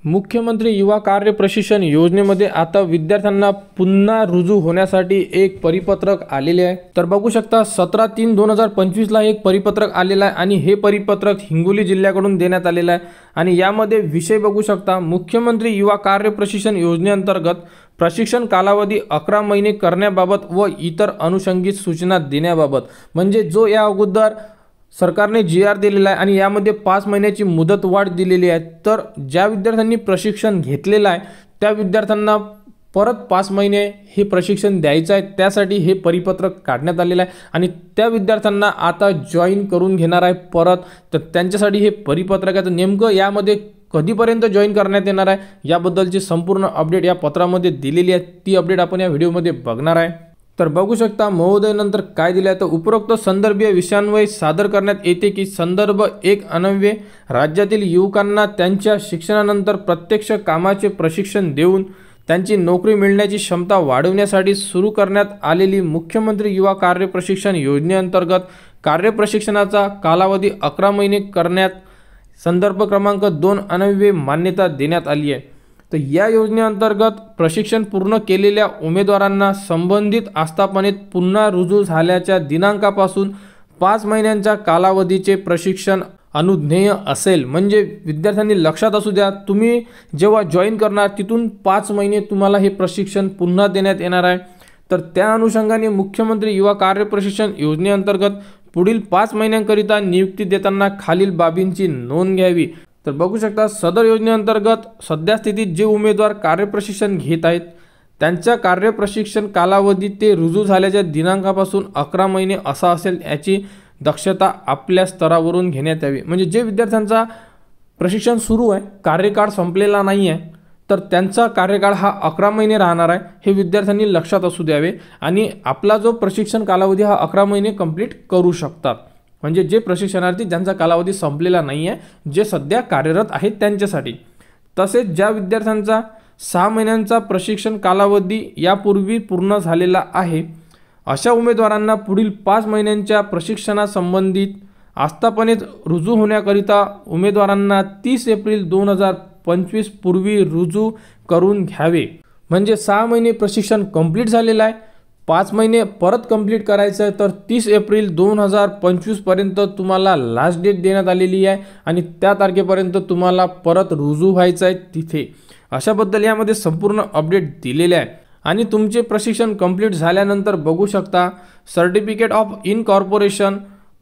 मुख्यमंत्री युवा कार्य प्रशिक्षण योजनेमध्ये आता विद्यार्थ्यांना पुन्हा रुजू होण्यासाठी एक परिपत्रक आलेले आहे। तर बघू शकता 17/3/2025 ला एक परिपत्रक आलेला आहे आणि हे परिपत्रक हिंगोली जिल्ह्याकडून देण्यात आलेलं आहे आणि यामध्ये विषय बघू शकता मुख्यमंत्री युवा कार्य प्रशिक्षण योजनेअंतर्गत प्रशिक्षण कालावधी 11 महिने करण्याबाबत व इतर अनुषंगिक सूचना देण्याबाबत। म्हणजे जो या अगोदर सरकारने GR दिलेला आहे आणि यामध्ये 5 महिन्याची मुदत वाढ दिलेली आहे। तर ज्या विद्यार्थ्यांनी प्रशिक्षण घेतलेलं आहे त्या विद्यार्थ्यांना परत 5 महिने हे प्रशिक्षण द्यायचं आहे, त्यासाठी हे परिपत्रक काढण्यात आलेलं आहे आणि त्या विद्यार्थ्यांना आता जॉईन करून घेणार आहे परत। तर त्यांच्यासाठी हे परिपत्रक आहे। तर नेमकं यामध्ये कधीपर्यंत जॉईन करण्यात येणार आहे याबद्दलची संपूर्ण अपडेट या पत्रामध्ये दिलेली आहे, ती अपडेट आपण या व्हिडिओमध्ये बघणार आहे। तर बघू शकता महोदय नंतर काय दिले आहे, तर उपरोक्त संदर्भीय विषयांवय सादर करण्यात येते की संदर्भ 1 अन्वये राज्यातील युवकांना त्यांच्या शिक्षणानंतर प्रत्यक्ष कामाचे प्रशिक्षण देऊन त्यांची नोकरी मिळण्याची क्षमता वाढवण्यासाठी सुरू करण्यात आलेली मुख्यमंत्री युवा कार्य प्रशिक्षण योजनेअंतर्गत कार्य प्रशिक्षणाचा कालावधी 11 महिने करण्यात संदर्भ क्रमांक 2 अन्वये मान्यता देण्यात आली आहे। तर या योजनेअंतर्गत प्रशिक्षण पूर्ण केलेल्या उमेदवारांना संबंधित आस्थापनेत पुन्हा रुजू झाल्याच्या दिनांकापासून 5 महिन्यांच्या कालावधीचे प्रशिक्षण अनुज्ञेय असेल। म्हणजे विद्यार्थ्यांनी लक्षात असू द्या, तुम्ही जेव्हा जॉईन करणार तिथून 5 महिने तुम्हाला हे प्रशिक्षण पुन्हा देण्यात येणार आहे। तर त्या अनुषंगाने मुख्यमंत्री युवा कार्य प्रशिक्षण योजनेअंतर्गत पुढील 5 महिन्यांकरिता नियुक्ती देताना खालील बाबींची नोंद घ्यावी। तर बघू शकता सदर योजनेअंतर्गत सध्या स्थितीत जे उमेदवार कार्यप्रशिक्षण घेत आहेत त्यांच्या कार्यप्रशिक्षण कालावधी ते रुजू झाल्याच्या दिनांकापासून 11 महिने असा असेल याची दक्षता आपल्या स्तरावरून घेण्यात यावी। म्हणजे जे विद्यार्थ्यांचा प्रशिक्षण सुरू आहे, कार्यकाळ संपलेला नाही आहे, तर त्यांचा कार्यकाळ हा 11 महिने राहणार आहे, हे विद्यार्थ्यांनी लक्षात असू द्यावे आणि आपला जो प्रशिक्षण कालावधी हा 11 महिने कंप्लीट करू शकतात। म्हणजे जे प्रशिक्षणार्थी ज्यांचा कालावधी संपलेला नाही आहे, जे सध्या कार्यरत आहेत त्यांच्यासाठी। तसेच ज्या विद्यार्थ्यांचा 6 महिन्यांचा प्रशिक्षण कालावधी यापूर्वी पूर्ण झालेला आहे अशा उमेदवारांना पुढील 5 महिन्यांच्या प्रशिक्षणासंबंधित आस्थापनेत रुजू होण्याकरिता उमेदवारांना 30 एप्रिल 2025 पूर्वी रुजू करून घ्यावे। म्हणजे 6 महिने प्रशिक्षण कंप्लीट झालेलं आहे, 5 महिने परत कंप्लीट करायचं आहे, तर 30 एप्रिल 2025 पर्यंत तुम्हाला लास्ट डेट देण्यात आलेली आहे आणि त्या तारखेपर्यंत तुम्हाला परत रुजू व्हायचं आहे तिथे। अशाबद्दल यामध्ये संपूर्ण अपडेट दिलेले आहे आणि तुमचे प्रशिक्षण कंप्लीट झाल्यानंतर बघू शकता सर्टिफिकेट ऑफ इनकॉर्पोरेशन।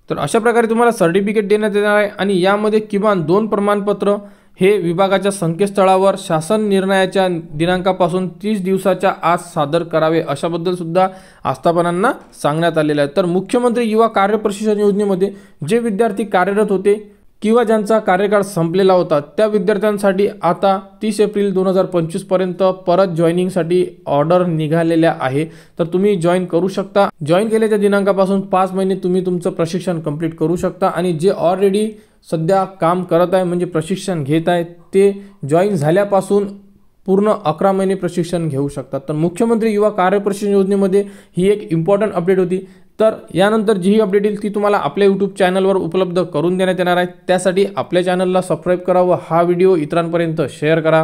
तर अशा प्रकारे तुम्हाला सर्टिफिकेट देण्यात येणार आहे आणि यामध्ये किमान 2 प्रमाणपत्र हे विभागाच्या संकेतस्थळावर शासन निर्णयाच्या दिनांकापासून 30 दिवसाच्या आत सादर करावे अशाबद्दल सुद्धा आस्थापनांना सांगण्यात आलेलं आहे। तर मुख्यमंत्री युवा कार्य प्रशिक्षण योजनेमध्ये जे विद्यार्थी कार्यरत होते किंवा ज्यांचा कार्यकाळ संपलेला होता त्या विद्यार्थ्यांसाठी आता 30 एप्रिल 2025 पर्यंत परत जॉईनिंगसाठी ऑर्डर निघालेल्या आहे। तर तुम्ही जॉईन करू शकता। जॉईन केल्याच्या दिनांकापासून 5 महिने तुम्ही तुमचं प्रशिक्षण कंप्लीट करू शकता आणि जे ऑलरेडी सध्या काम करत आहे म्हणजे प्रशिक्षण घेत आहे ते जॉईन झाल्यापासून पूर्ण 11 महिने प्रशिक्षण घेऊ शकतात। तर मुख्यमंत्री युवा कार्य प्रशिक्षण योजनेमध्ये ही एक इम्पॉर्टंट अपडेट होती। तर यानंतर जी अपडेट येईल ती तुम्हाला आपल्या YouTube चॅनलवर उपलब्ध करून देण्यात येणार आहे। त्यासाठी आपल्या चॅनलला सबस्क्राईब करा व हा व्हिडिओ इतरांपर्यंत शेअर करा।